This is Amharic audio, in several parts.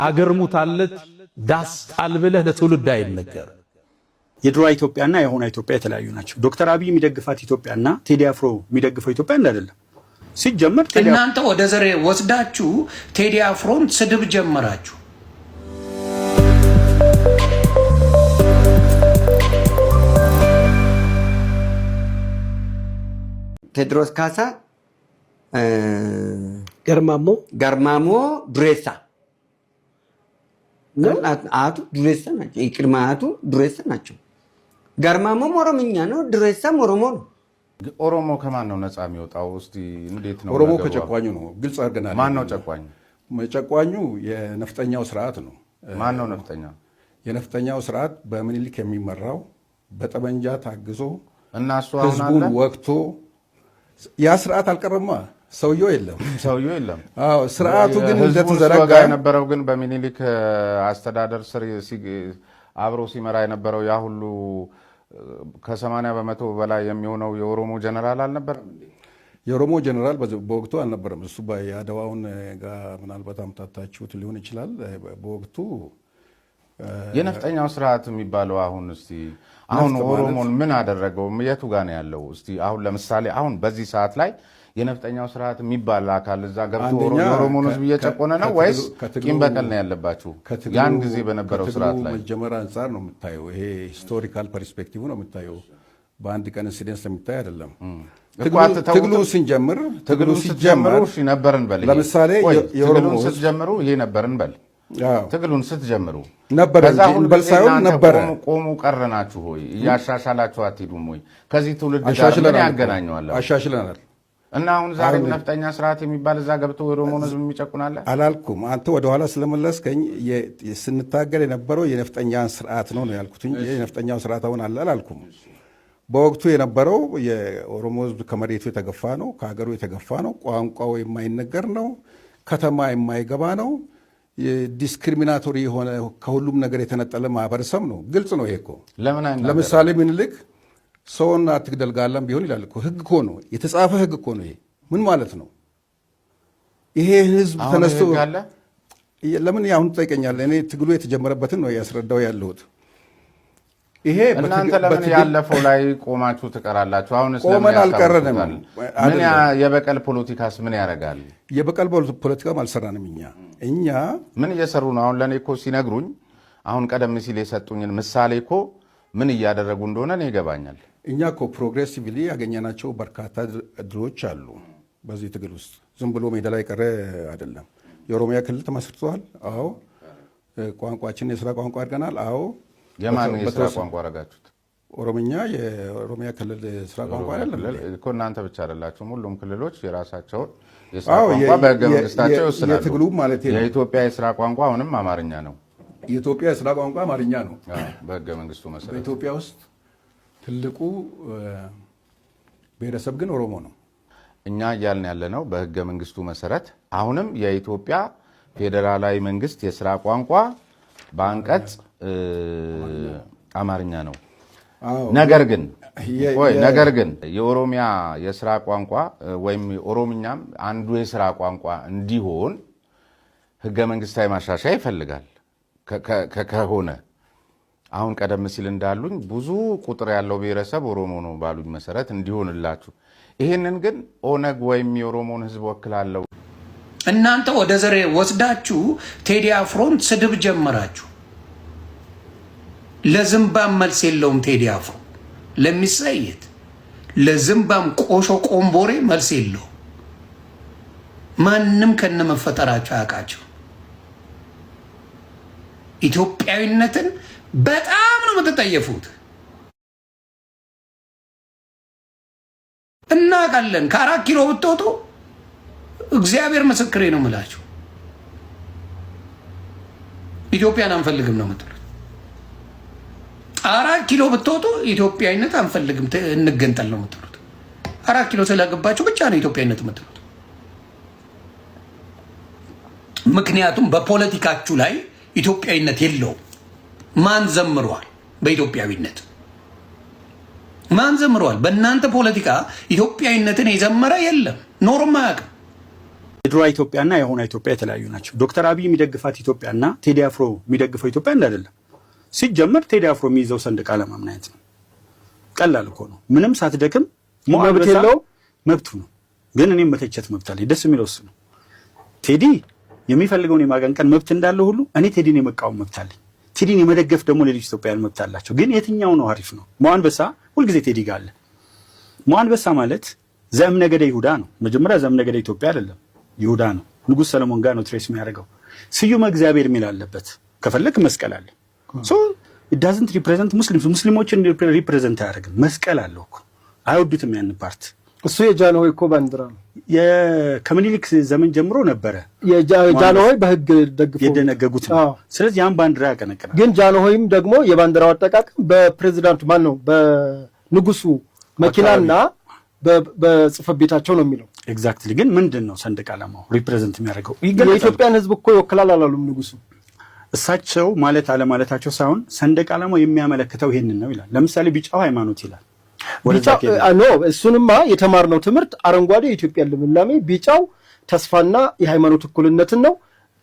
አገር ሙታለች ዳስ ጣልብለህ ለትውልድ አይነገር። የድሮ ኢትዮጵያና የሆነ ኢትዮጵያ የተለያዩ ናቸው። ዶክተር አብይ የሚደግፋት ኢትዮጵያና ቴዲ አፍሮ የሚደግፈው ኢትዮጵያ አይደለም። ሲጀመር እናንተ ወደ ዘሬ ወስዳችሁ ቴዲ አፍሮን ስድብ ጀመራችሁ። ቴድሮስ ካሳ ገርማሞ ዱሬሳ አቱ ዱሬሳ ናቸው። ይቅድማ አቱ ዱሬሳ ናቸው። ገርማሞም ኦሮምኛ ነው፣ ዱሬሳም ኦሮሞ ነው። ኦሮሞ ከማን ነው ነፃ የሚወጣው? እስቲ እንዴት ነው? ኦሮሞ ከጨቋኙ ነው። ግልጽ አድርገናል። ማን ነው ጨቋኙ? ጨቋኙ የነፍጠኛው ስርዓት ነው። ማን ነው ነፍጠኛ? የነፍጠኛው ስርዓት በምኒልክ የሚመራው በጠመንጃ ታግዞ እና እሱ አሁን ህዝቡን ወቅቶ ያ ስርዓት አልቀረማ። ሰውየው የለም። አዎ ስርዓቱ ግን እንደተዘረጋ የነበረው ግን በሚኒሊክ አስተዳደር ስር አብሮ ሲመራ የነበረው ያ ሁሉ ከ80 በመቶ በላይ የሚሆነው የኦሮሞ ጀነራል አልነበረም። የኦሮሞ ጀነራል በወቅቱ አልነበረም። እሱ በአድዋውን ጋር ምናልባት አምታታችሁት ሊሆን ይችላል። በወቅቱ የነፍጠኛው ስርዓት የሚባለው አሁን እስቲ አሁን ኦሮሞን ምን አደረገው? የቱ ጋር ነው ያለው? እስቲ አሁን ለምሳሌ አሁን በዚህ ሰዓት ላይ የነፍጠኛው ስርዓት የሚባል አካል እዛ ገብቶ ኦሮሞን ህዝብ እየጨቆነ ነው ወይስ ቂም በቀል ነው ያለባችሁ? ያን ጊዜ በነበረው ስርዓት ላይ መጀመሪያ አንፃር ነው የምታየው። ይሄ ሂስቶሪካል ፐርስፔክቲቭ ነው የምታየው። በአንድ ቀን ኢንሲደንስ የሚታይ አይደለም። ትግሉ ሲጀምሩ ነበርን በል። ለምሳሌ ትግሉን ስትጀምሩ ይሄ ነበርን በል። ትግሉን ስትጀምሩ ነበር እንበል ሳይሆን ነበር። ቆሙ ቀረናችሁ ሆይ እያሻሻላችሁ አትሄዱም ወይ? ከዚህ ትውልድ ጋር ምን ያገናኘዋል? አሻሽለናል። እና አሁን ዛሬ ነፍጠኛ ስርዓት የሚባል እዛ ገብቶ ኦሮሞን ህዝብ የሚጨቁናል አላልኩም። አንተ ወደኋላ ስለመለስከኝ ስንታገል የነበረው የነፍጠኛን ስርዓት ነው ያልኩት እንጂ የነፍጠኛው ስርዓት አሁን አለ አላልኩም። በወቅቱ የነበረው የኦሮሞ ህዝብ ከመሬቱ የተገፋ ነው፣ ከሀገሩ የተገፋ ነው፣ ቋንቋው የማይነገር ነው፣ ከተማ የማይገባ ነው፣ ዲስክሪሚናቶሪ የሆነ ከሁሉም ነገር የተነጠለ ማህበረሰብ ነው። ግልጽ ነው ይሄ እኮ። ለምሳሌ ምኒልክ ሰውን አትግደል ጋላም ቢሆን ይላል እኮ። ህግ እኮ ነው፣ የተጻፈ ህግ እኮ ነው። ይሄ ምን ማለት ነው? ይሄ ህዝብ ተነስቶ ለምን አሁን ትጠይቀኛለህ? እኔ ትግሉ የተጀመረበትን ነው ያስረዳው ያለሁት። ይሄ እናንተ ለምን ያለፈው ላይ ቆማችሁ ትቀራላችሁ? አሁንስ ቆመን አልቀረንም። ምን የበቀል ፖለቲካስ ምን ያደርጋል? የበቀል ፖለቲካም አልሰራንም። እኛ ምን እየሰሩ ነው? አሁን ለእኔ እኮ ሲነግሩኝ አሁን ቀደም ሲል የሰጡኝን ምሳሌ እኮ ምን እያደረጉ እንደሆነ እኔ ይገባኛል። እኛ እኮ ፕሮግሬሲቭሊ ያገኘናቸው በርካታ ድሎች አሉ በዚህ ትግል ውስጥ። ዝም ብሎ ሜዳ ላይ ቀረ አይደለም። የኦሮሚያ ክልል ተመስርቷል። አዎ። ቋንቋችን የስራ ቋንቋ አድርገናል። አዎ። የማን የስራ ቋንቋ አደረጋችሁት? ኦሮምኛ የኦሮሚያ ክልል ስራ ቋንቋ አይደለም እኮ። እናንተ ብቻ አይደላችሁም። ሁሉም ክልሎች የራሳቸውን የስራ ቋንቋ በህገ መንግስታቸው ይወስናሉ። የትግሉ ማለት ነው። የኢትዮጵያ የስራ ቋንቋ አሁንም አማርኛ ነው። የኢትዮጵያ የስራ ቋንቋ አማርኛ ነው በህገ መንግስቱ መሰረት። በኢትዮጵያ ውስጥ ትልቁ ብሔረሰብ ግን ኦሮሞ ነው። እኛ እያልን ያለነው በህገ መንግስቱ መሰረት አሁንም የኢትዮጵያ ፌዴራላዊ መንግስት የስራ ቋንቋ በአንቀጽ አማርኛ ነው። ነገር ግን የኦሮሚያ የስራ ቋንቋ ወይም ኦሮምኛም አንዱ የስራ ቋንቋ እንዲሆን ህገ መንግስታዊ ማሻሻያ ይፈልጋል። ከሆነ አሁን ቀደም ሲል እንዳሉኝ ብዙ ቁጥር ያለው ብሔረሰብ ኦሮሞ ነው ባሉኝ መሰረት እንዲሆንላችሁ፣ ይሄንን ግን ኦነግ ወይም የኦሮሞን ህዝብ ወክላለሁ እናንተ ወደ ዘሬ ወስዳችሁ ቴዲ አፍሮን ስድብ ጀመራችሁ። ለዝምባም መልስ የለውም ቴዲ አፍሮ ለሚሰይት ለዝምባም ቆሾ ቆምቦሬ መልስ የለው። ማንም ከነመፈጠራቸው ያውቃቸው። ኢትዮጵያዊነትን በጣም ነው የምትጠየፉት። እናውቃለን። ከ4 ኪሎ ብትወጡ እግዚአብሔር ምስክሬ ነው የምላችሁ ኢትዮጵያን አንፈልግም ነው የምትሉት። 4 ኪሎ ብትወጡ ኢትዮጵያዊነት አንፈልግም እንገንጠል ነው የምትሉት። 4 ኪሎ ስለገባችሁ ብቻ ነው ኢትዮጵያዊነት የምትሉት። ምክንያቱም በፖለቲካችሁ ላይ ኢትዮጵያዊነት የለውም። ማን ዘምሯል? በኢትዮጵያዊነት ማን ዘምሯል? በእናንተ ፖለቲካ ኢትዮጵያዊነትን የዘመረ የለም፣ ኖርም አያውቅም። የድሮ ኢትዮጵያና የአሁኗ ኢትዮጵያ የተለያዩ ናቸው። ዶክተር አብይ የሚደግፋት ኢትዮጵያና ቴዲ አፍሮ የሚደግፈው ኢትዮጵያ አይደለም። ሲጀመር ቴዲ አፍሮ የሚይዘው ሰንደቅ ዓላማ ምን አይነት ነው? ቀላል እኮ ነው። ምንም ሳትደክም መብት የለው መብቱ ነው። ግን እኔም መተቸት መብት አለኝ። ደስ የሚለው እሱ ነው። ቴዲ የሚፈልገውን የማቀንቀን መብት እንዳለው ሁሉ እኔ ቴዲን የመቃወም መብት አለኝ። ቴዲን የመደገፍ ደግሞ ሌሎች ኢትዮጵያውያን መብት አላቸው። ግን የትኛው ነው አሪፍ ነው? ሞአንበሳ ሁልጊዜ ቴዲ ጋር አለ። ሞአንበሳ ማለት ዘእምነገደ ይሁዳ ነው። መጀመሪያ ዘእምነገደ ኢትዮጵያ አይደለም፣ ይሁዳ ነው። ንጉሥ ሰለሞን ጋር ነው ትሬስ የሚያደርገው። ስዩመ እግዚአብሔር የሚል አለበት። ከፈለክ መስቀል አለ። ሶ it doesn't represent ሙስሊሞችን ሪፕሬዘንት አያደርግም። መስቀል አለው እኮ አይወዱትም ያን ፓርት። እሱ የጃንሆይ እኮ ባንዲራ ነው። ከምኒልክ ዘመን ጀምሮ ነበረ የጃንሆይ በህግ ደግፎ የደነገጉት ነው። ስለዚህ ያን ባንዲራ ያቀነቅናል። ግን ጃንሆይም ደግሞ የባንዲራው አጠቃቀም በፕሬዝዳንቱ ማን ነው በንጉሱ መኪናና በጽፈት ቤታቸው ነው የሚለው። ኤግዛክትሊ። ግን ምንድነው ሰንደቅ ዓላማው ሪፕሬዘንት የሚያደርገው? የኢትዮጵያን ህዝብ እኮ ይወክላል አላሉም ንጉሱ። እሳቸው ማለት አለማለታቸው ሳይሆን ሰንደቅ ዓላማው የሚያመለክተው ይሄንን ነው ይላል። ለምሳሌ ቢጫው ሃይማኖት ይላል። እሱንማ የተማርነው ትምህርት አረንጓዴ የኢትዮጵያ ልምላሜ፣ ቢጫው ተስፋና የሃይማኖት እኩልነትን ነው።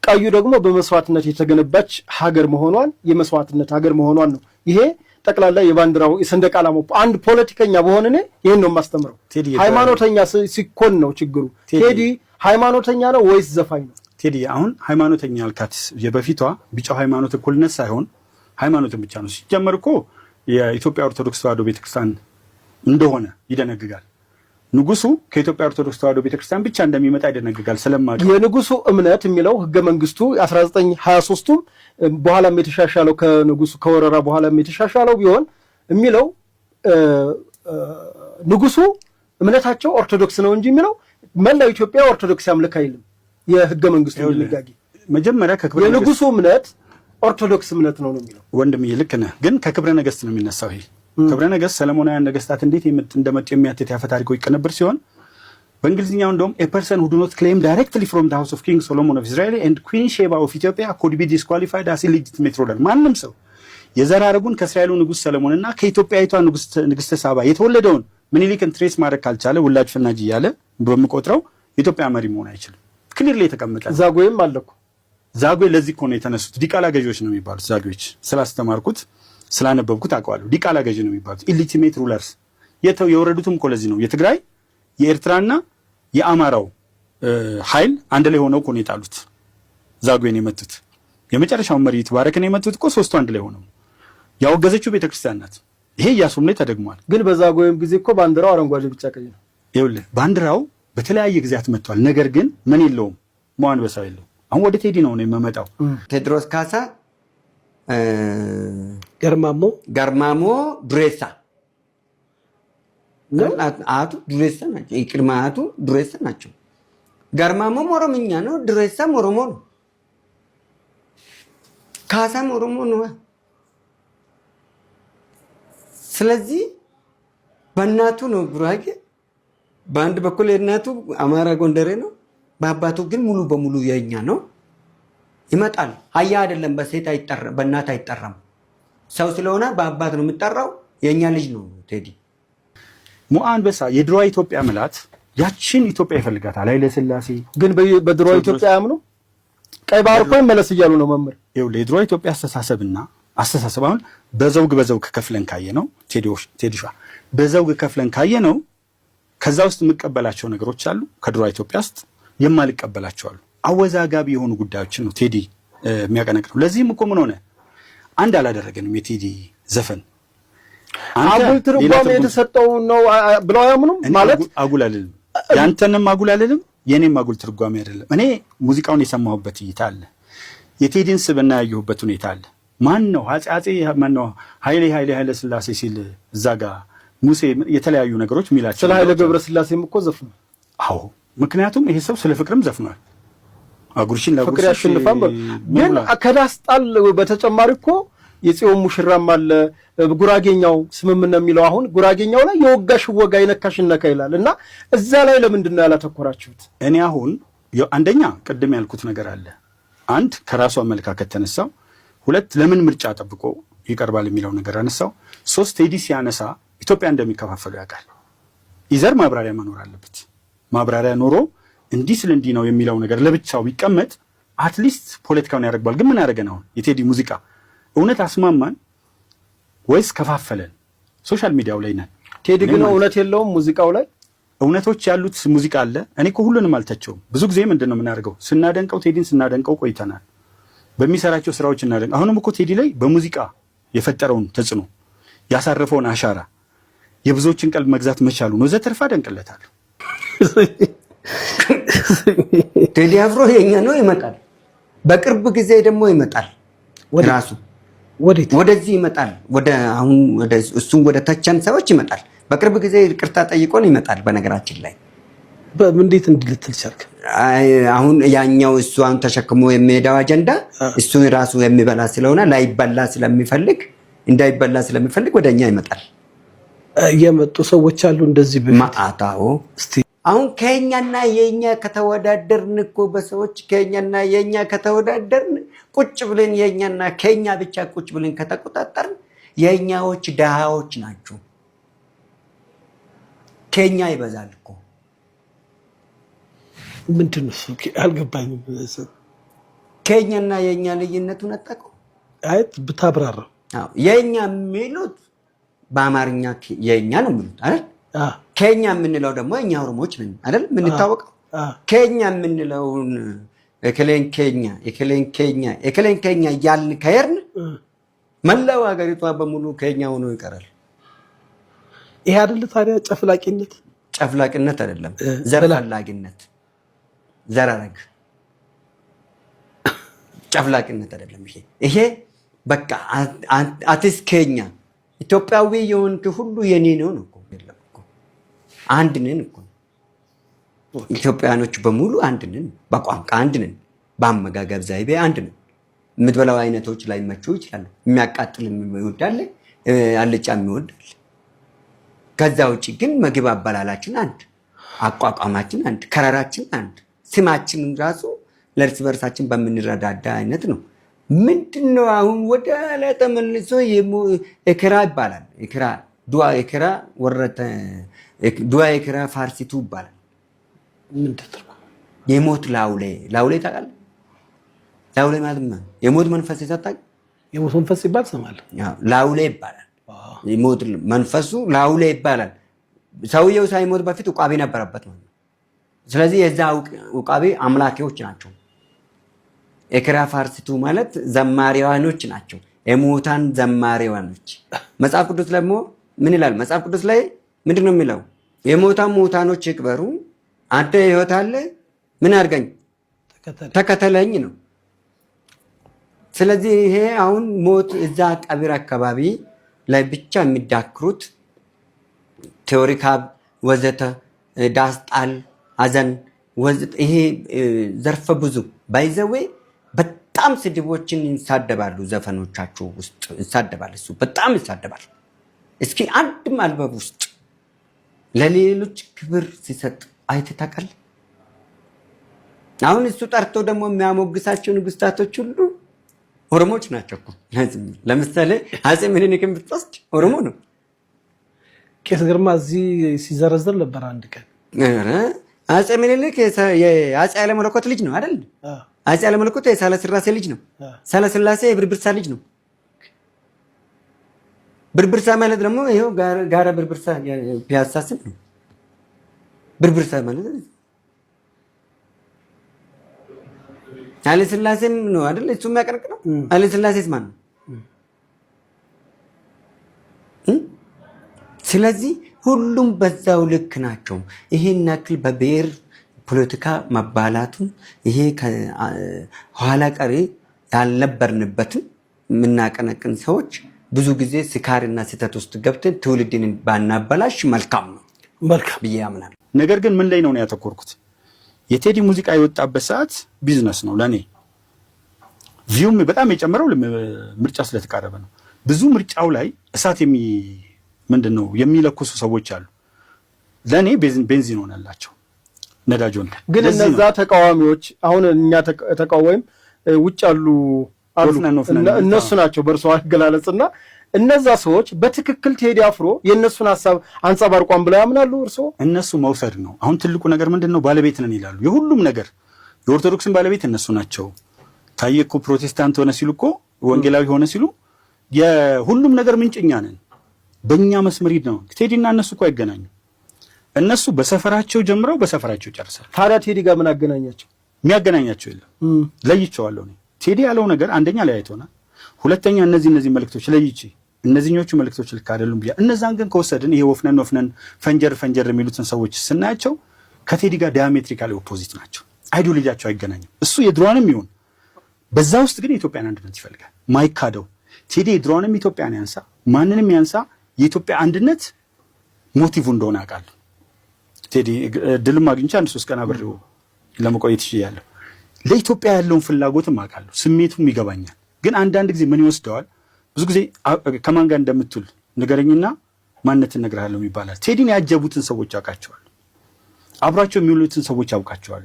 ቀዩ ደግሞ በመስዋዕትነት የተገነባች ሀገር መሆኗን የመስዋዕትነት ሀገር መሆኗን ነው። ይሄ ጠቅላላ የባንዲራው የሰንደቅ ዓላማው አንድ ፖለቲከኛ በሆነ እኔ ይሄን ነው የማስተምረው። ሃይማኖተኛ ሲኮን ነው ችግሩ። ቴዲ ሃይማኖተኛ ነው ወይስ ዘፋኝ ነው? ቴዲ አሁን ሃይማኖተኛ አልካት የበፊቷ ቢጫው ሃይማኖት እኩልነት ሳይሆን ሃይማኖትን ብቻ ነው። ሲጀመር እኮ የኢትዮጵያ ኦርቶዶክስ ተዋሕዶ ቤተክርስቲያን እንደሆነ ይደነግጋል። ንጉሱ ከኢትዮጵያ ኦርቶዶክስ ተዋሕዶ ቤተክርስቲያን ብቻ እንደሚመጣ ይደነግጋል። ስለማቀ የንጉሱ እምነት የሚለው ህገ መንግስቱ 1923ቱም በኋላም የተሻሻለው ከንጉሱ ከወረራ በኋላም የተሻሻለው ቢሆን የሚለው ንጉሱ እምነታቸው ኦርቶዶክስ ነው እንጂ የሚለው መላው ኢትዮጵያ ኦርቶዶክስ ያምልክ አይልም። የህገ መንግስቱ ድንጋጌ መጀመሪያ ከክብረ የንጉሱ እምነት ኦርቶዶክስ እምነት ነው የሚለው። ወንድምዬ ልክ ነህ። ግን ከክብረ ነገስት ነው የሚነሳው። ይሄ ክብረ ነገስት ሰለሞናውያን ነገስታት እንዴት እንደመጡ የሚያትት ያፈ ታሪኮች ቅንብር ሲሆን በእንግሊዝኛው እንደውም a person who do not claim directly from the house of King Solomon of Israel and Queen Sheba of Ethiopia could be disqualified as illegitimate ruler። ማንም ሰው የዘር ሐረጉን ከእስራኤሉ ንጉስ ሰለሞንና ከኢትዮጵያዊቷ ንግስተ ሳባ የተወለደውን ምኒልክን ትሬስ ማድረግ ካልቻለ ውላጅ ፈናጅ እያለ በሚቆጥረው ኢትዮጵያ መሪ መሆን አይችልም። ክሊርሊ የተቀመጠ ዛጎይም አለኩ። ዛጎይ ለዚህ እኮ ነው የተነሱት። ዲቃላ ገዢዎች ነው የሚባሉት ዛጎይች። ስላስተማርኩት ስላነበብኩት አውቀዋለሁ። ዲቃላ ገዢ ነው የሚባሉት ኢሊቲሜት ሩለርስ። የወረዱትም እኮ ለዚህ ነው። የትግራይ የኤርትራና የአማራው ኃይል አንድ ላይ ሆነው እኮ ነው የጣሉት። ዛጎይን የመቱት የመጨረሻው መሪ ተባረከን የመቱት እኮ ሶስቱ አንድ ላይ ሆነው ያወገዘችው ቤተክርስቲያን ናት። ይሄ ኢያሱም ላይ ተደግሟል። ግን በዛጎይም ጊዜ እኮ ባንዲራው አረንጓዴ ቢጫ ቀይ ነው። ይኸውልህ ባንዲራው በተለያየ ጊዜያት መጥቷል። ነገር ግን ምን የለውም ሞአንበሳ የለውም። አሁን ወደ ቴዲ ነው የምመጣው። ቴድሮስ ካሳ፣ ገርማሞ ዱሬሳ አቱ ዱሬሳ ናቸው። የቅድመ አቱ ዱሬሳ ናቸው። ገርማሞም ኦሮምኛ ነው፣ ዱሬሳም ኦሮሞ ነው፣ ካሳም ኦሮሞ ነው። ስለዚህ በእናቱ ነው ጉራጌ፣ በአንድ በኩል የእናቱ አማራ ጎንደሬ ነው፣ በአባቱ ግን ሙሉ በሙሉ የኛ ነው። ይመጣል። ሀያ አይደለም፣ በሴት አይጠራም፣ በእናት አይጠራም። ሰው ስለሆነ በአባት ነው የሚጠራው። የኛ ልጅ ነው ቴዲ። ሞአንበሳ የድሮ ኢትዮጵያ ምላት ያችን ኢትዮጵያ ይፈልጋታል። ኃይለ ሥላሴ ግን በድሮ ኢትዮጵያ ያምኑ ቀይ ባህር እኮ ይመለስ እያሉ ነው መምህር። ይኸውልህ የድሮ ኢትዮጵያ አስተሳሰብ አሁን በዘውግ ከፍለን ካየ ነው ቴዲሻ በዘውግ ከፍለን ካየ ነው። ከዛ ውስጥ የምቀበላቸው ነገሮች አሉ፣ ከድሮ ኢትዮጵያ ውስጥ የማልቀበላቸው አሉ። አወዛጋቢ የሆኑ ጉዳዮችን ነው ቴዲ የሚያቀነቅነው። ለዚህም እኮ ምን ሆነ አንድ አላደረገንም። የቴዲ ዘፈን አጉል ትርጓሜ የተሰጠው ነው ብለው አያምኑም ማለት አጉል አይደለም። ያንተንም አጉል አይደለም፣ የኔም አጉል ትርጓሜ አይደለም። እኔ ሙዚቃውን የሰማሁበት እይታ አለ፣ የቴዲን ስብዕና ያየሁበት ሁኔታ አለ። ማን ነው አፄ ማን ነው ኃይለ ሥላሴ ሲል እዛ ጋር ሙሴ የተለያዩ ነገሮች ሚላቸው ስለ ኃይለ ገብረ ሥላሴም እኮ ዘፍኗል። አዎ ምክንያቱም ይሄ ሰው ስለ ፍቅርም ዘፍኗል። አጉርሽን ፍቅር ያሸንፋል። ግን ከዳስጣል በተጨማሪ እኮ የጽዮን ሙሽራም አለ። ጉራጌኛው ስምምነት የሚለው አሁን ጉራጌኛው ላይ የወጋሽ ወጋ የነካሽ ነካ ይላል እና እዛ ላይ ለምንድን ነው ያላተኮራችሁት? እኔ አሁን አንደኛ ቅድም ያልኩት ነገር አለ። አንድ ከራሱ አመለካከት ተነሳው፣ ሁለት ለምን ምርጫ ጠብቆ ይቀርባል የሚለው ነገር አነሳው፣ ሶስት ቴዲ ሲያነሳ ኢትዮጵያ እንደሚከፋፈሉ ያውቃል። ይዘር ማብራሪያ መኖር አለበት። ማብራሪያ ኖሮ እንዲህ ስለ እንዲህ ነው የሚለው ነገር ለብቻው ቢቀመጥ አትሊስት ፖለቲካውን ያደርገዋል። ግን ምን አደረገን? አሁን የቴዲ ሙዚቃ እውነት አስማማን ወይስ ከፋፈለን? ሶሻል ሚዲያው ላይ ነን። ቴዲ ግን እውነት የለውም ሙዚቃው ላይ እውነቶች ያሉት ሙዚቃ አለ። እኔ እኮ ሁሉንም አልተቸውም። ብዙ ጊዜ ምንድነው የምናደርገው? ስናደንቀው ቴዲን ስናደንቀው ቆይተናል። በሚሰራቸው ስራዎች እናደንቅ። አሁንም እኮ ቴዲ ላይ በሙዚቃ የፈጠረውን ተጽዕኖ ያሳረፈውን አሻራ የብዙዎችን ቀልብ መግዛት መቻሉ ነው ዘተርፋ አደንቅለታለሁ። ቴዲ አፍሮ የኛ ነው ይመጣል። በቅርብ ጊዜ ደግሞ ይመጣል። ራሱ ወደዚህ ይመጣል። ወደ አሁን ወደ እሱን ወደ ተቸን ሰዎች ይመጣል። በቅርብ ጊዜ ይቅርታ ጠይቆን ይመጣል። በነገራችን ላይ እንዴት እንድልትል ቻልክ? አሁን ያኛው እሱ አሁን ተሸክሞ የሚሄደው አጀንዳ እሱ ራሱ የሚበላ ስለሆነ ላይበላ ስለሚፈልግ እንዳይበላ ስለሚፈልግ ወደኛ ይመጣል። የመጡ ሰዎች አሉ እንደዚህ ማአታው እስቲ አሁን ከኛና የኛ ከተወዳደርን እኮ በሰዎች ከኛና የኛ ከተወዳደርን ቁጭ ብለን የኛና ከኛ ብቻ ቁጭ ብለን ከተቆጣጠርን የኛዎች ደሃዎች ናቸው። ከኛ ይበዛል እኮ ምንድነው? አልገባኝም። ከኛና የኛ ልዩነቱን አጣቀው አይት ብታብራራ። የኛ የሚሉት በአማርኛ የኛ ነው የሚሉት አይደል? ከኛ የምንለው ደግሞ እኛ ኦሮሞዎች ነን አይደል? የምንታወቀው ከኛ የምንለውን የከሌን ከኛ እያልን ከሄድን መላው ሀገሪቷ በሙሉ ከኛ ሆኖ ይቀራል። ይሄ አይደል ታዲያ ጨፍላቂነት? ጨፍላቂነት አይደለም፣ ዘር ፈላጊነት፣ ዘራረግ ጨፍላቂነት አይደለም። ይሄ በቃ አትስ ከኛ ኢትዮጵያዊ የሆንክ ሁሉ የኔ ነው እኮ የለም እኮ አንድ ነን እኮ ኢትዮጵያኖች በሙሉ አንድ ነን። በቋንቋ አንድ ነን፣ በአመጋገብ ዘይቤ አንድ ነን። የምትበላው አይነቶች ላይ መቹ ይችላል። የሚያቃጥል የሚወዳል፣ አልጫ የሚወዳል። ከዛ ውጪ ግን ምግብ አበላላችን አንድ፣ አቋቋማችን አንድ፣ ከረራችን አንድ፣ ስማችን ራሱ ለእርስ በርሳችን በምንረዳዳ አይነት ነው። ምንድነው አሁን ወደ ኋላ ተመልሶ ኤክራ ይባላል። ኤክራ ዱአ ኤክራ ወረተ ዱአ ኤክራ ፋርሲቱ ይባላል። ምንድነው የሞት ላውሌ ታውቃለህ? ላውሌ ማለት ነው የሞት መንፈስ ይሰጣል። የሞት መንፈስ ይባል ሰማለሁ። ላውሌ ይባላል። የሞት መንፈሱ ላውሌ ይባላል። ሰውየው ሳይሞት በፊት ኡቃቤ ነበረበት ማለት ነው። ስለዚህ የዛ ኡቃቤ አምላኪዎች ናቸው። ኤክራ ፋርሲቱ ማለት ዘማሪዋኖች ናቸው። የሞታን ዘማሪዋኖች። መጽሐፍ ቅዱስ ደግሞ ምን ይላል? መጽሐፍ ቅዱስ ላይ ምንድነው የሚለው? የሞታን ሞታኖች ይቅበሩ፣ አንተ ሕይወት አለ ምን አድርገኝ ተከተለኝ ነው። ስለዚህ ይሄ አሁን ሞት እዛ ቀብር አካባቢ ላይ ብቻ የሚዳክሩት ቴዎሪካብ ወዘተ ዳስጣል አዘን ወዘተ ይሄ ዘርፈ ብዙ ባይዘዌ በጣም ስድቦችን ይሳደባሉ። ዘፈኖቻቸው ውስጥ ይሳደባል። እሱ በጣም ይሳደባል። እስኪ አንድም አልበብ ውስጥ ለሌሎች ክብር ሲሰጥ አይተህ ታውቃለህ? አሁን እሱ ጠርቶ ደግሞ የሚያሞግሳቸው ንጉስታቶች ሁሉ ኦሮሞዎች ናቸው እኮ። ለምሳሌ አጼ ምኒልክን ብትወስድ ኦሮሞ ነው። ቄስ ግርማ እዚህ ሲዘረዘር ነበር አንድ ቀን። አጼ ምኒልክ የአጼ ኃይለ መለኮት ልጅ ነው አይደል? አጼ ኃይለ መለኮት የሳህለ ሥላሴ ልጅ ነው። ሳህለ ሥላሴ የብርብርሳ ልጅ ነው። ብርብርሳ ማለት ደግሞ ይሄው ጋራ ብርብርሳ ፒያሳ ስም ነው። ብርብርሳ ማለት ኃይለ ሥላሴም ነው አይደል? እሱ የሚያቀርቅ ነው። ኃይለ ሥላሴስ ማን ነው? ስለዚህ ሁሉም በዛው ልክ ናቸው። ይሄን ያክል በብሔር ፖለቲካ መባላቱን ይሄ ኋላ ቀሪ ያልነበርንበትን የምናቀነቅን ሰዎች ብዙ ጊዜ ስካርና ስህተት ውስጥ ገብተን ትውልድን ባናበላሽ መልካም ነው ብዬ አምናለሁ። ነገር ግን ምን ላይ ነው ያተኮርኩት? የቴዲ ሙዚቃ የወጣበት ሰዓት ቢዝነስ ነው ለኔ። ቪውም በጣም የጨመረው ምርጫ ስለተቃረበ ነው። ብዙ ምርጫው ላይ እሳት ምንድነው የሚለኩሱ ሰዎች አሉ። ለኔ ቤንዚን ሆነላቸው ነዳጅ ሆነ። ግን እነዛ ተቃዋሚዎች አሁን እኛ ተቃዋሚም ውጭ ያሉ እነሱ ናቸው በእርሷ አገላለጽና እነዛ ሰዎች በትክክል ቴዲ አፍሮ የነሱን ሐሳብ አንጸባርቋን ብለው ያምናሉ? እርሶ እነሱ መውሰድ ነው። አሁን ትልቁ ነገር ምንድነው? ባለቤት ነን ይላሉ። የሁሉም ነገር የኦርቶዶክስን ባለቤት እነሱ ናቸው። ታዬ እኮ ፕሮቴስታንት ሆነ ሲሉ እኮ ወንጌላዊ ሆነ ሲሉ የሁሉም ነገር ምንጭኛ ነን፣ በእኛ መስመር ነው። ቴዲና እነሱ እኮ አይገናኙ። እነሱ በሰፈራቸው ጀምረው በሰፈራቸው ጨርሰው። ታዲያ ቴዲ ጋር ምን አገናኛቸው? የሚያገናኛቸው የለም። ለይቼዋለሁ እኔ። ቴዲ ያለው ነገር አንደኛ ለያይቶናል፣ ሁለተኛ እነዚህ መልእክቶች ለይቼ እነዚህኞቹ መልእክቶች ልክ አይደሉም ብያ እነዛን ግን ከወሰድን ይሄ ወፍነን ፈንጀር የሚሉትን ሰዎች ስናያቸው ከቴዲ ጋር ዲያሜትሪካሊ ኦፖዚት ናቸው። አይዲዮሎጂያቸው አይገናኝም። እሱ የድሮንም ይሁን በዛ ውስጥ ግን የኢትዮጵያን አንድነት ይፈልጋል። ማይካደው ቴዲ የድሮንም ኢትዮጵያን ያንሳ ማንንም ያንሳ የኢትዮጵያ አንድነት ሞቲቭ እንደሆነ አውቃለሁ። ቴዲ ድልም አግኝቼ 1-3 ቀን አብሬው ለመቆየት ይችላል። ለኢትዮጵያ ያለውን ፍላጎትም አውቃለሁ፣ ስሜቱም ይገባኛል። ግን አንዳንድ ጊዜ ምን ይወስደዋል? ብዙ ጊዜ ከማን ጋር እንደምትውል ንገረኝና ማንነትን እነግርሃለሁ ይባላል። ቴዲን ያጀቡትን ሰዎች ያውቃቸዋል፣ አብሯቸው የሚውሉትን ሰዎች ያውቃቸዋል።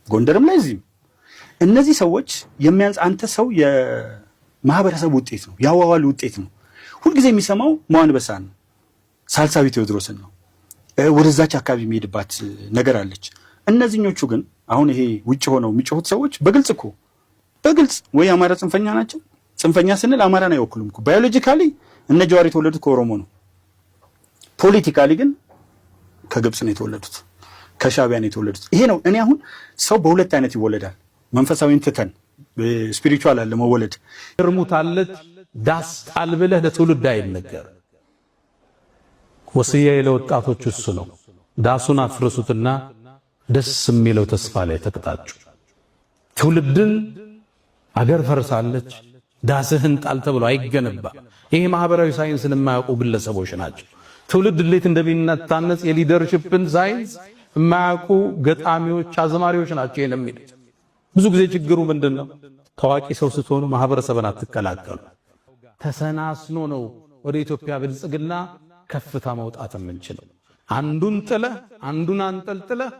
ጎንደርም ላይ እዚህም እነዚህ ሰዎች የሚያንስ አንተ ሰው የማህበረሰብ ውጤት ነው፣ ያዋዋል ውጤት ነው። ሁልጊዜ የሚሰማው መዋንበሳን ነው፣ ሳልሳዊ ቴዎድሮስን ነው። ወደዛች አካባቢ የሚሄድባት ነገር አለች። እነዚህኞቹ ግን አሁን ይሄ ውጭ ሆነው የሚጮሁት ሰዎች በግልጽ ወይ አማራ ጽንፈኛ ናቸው። ጽንፈኛ ስንል አማራን አይወክሉም እኮ። ባዮሎጂካሊ እነ ጀዋር የተወለዱት ከኦሮሞ ነው። ፖለቲካሊ ግን ከግብጽ ነው የተወለዱት፣ ከሻቢያ ነው የተወለዱት። ይሄ ነው። እኔ አሁን ሰው በሁለት አይነት ይወለዳል። መንፈሳዊን ትተን ስፒሪቹዋል አለ መወለድ። እርሙታለች ዳስ ጣል ብለህ ለትውልድ አይነገር። ወስያዬ ለወጣቶች እሱ ነው። ዳሱን አፍርሱትና ደስ የሚለው ተስፋ ላይ ተቀጣጩ። ትውልድን አገር ፈርሳለች ዳስህን ጣል ተብሎ አይገነባ። ይሄ ማህበራዊ ሳይንስን የማያውቁ ግለሰቦች ናቸው። ትውልድ እንዴት እንደሚነታነጽ የሊደርሺፕን ሳይንስ የማያውቁ ገጣሚዎች፣ አዝማሪዎች ናቸው ይሄን የሚሉት። ብዙ ጊዜ ችግሩ ምንድነው? ታዋቂ ሰው ስትሆኑ ማህበረሰብን አትቀላቀሉ። ተሰናስኖ ነው ወደ ኢትዮጵያ ብልጽግና ከፍታ መውጣት የምንችለው። አንዱን ጥለህ አንዱን አንጠልጥለህ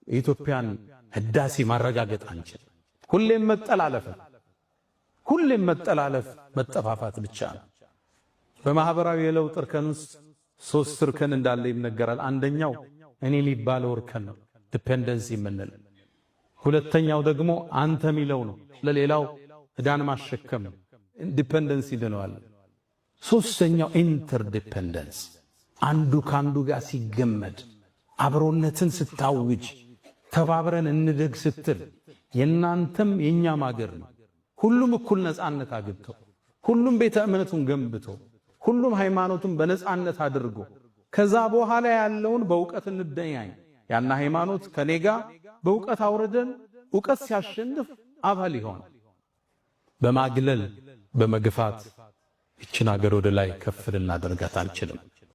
የኢትዮጵያን ህዳሴ ማረጋገጥ አንችልም። ሁሌም መጠላለፍ መጠፋፋት ብቻ ነው። በማህበራዊ የለውጥ እርከን ውስጥ 3 እርከን እንዳለ ይነገራል። አንደኛው እኔ የሚባለው እርከን ነው፣ ዲፔንደንሲ የምንለው። ሁለተኛው ደግሞ አንተ የሚለው ነው፣ ለሌላው ዕዳን ማሸከም ነው፣ ዲፔንደንሲ ይለዋል። ሶስተኛው ኢንተርዲፔንደንስ፣ አንዱ ካንዱ ጋር ሲገመድ፣ አብሮነትን ስታውጅ፣ ተባብረን እንደግ ስትል የናንተም የኛም አገር ነው። ሁሉም እኩል ነፃነት አግብቶ፣ ሁሉም ቤተ እምነቱን ገንብቶ፣ ሁሉም ሃይማኖቱን በነፃነት አድርጎ ከዛ በኋላ ያለውን በእውቀት እንደኛኝ ያና ሃይማኖት ከኔጋ በእውቀት አውርደን እውቀት ሲያሸንፍ አባል ይሆናል። በማግለል በመግፋት ይችን አገር ወደ ላይ ከፍ ልናደርጋት አንችልም።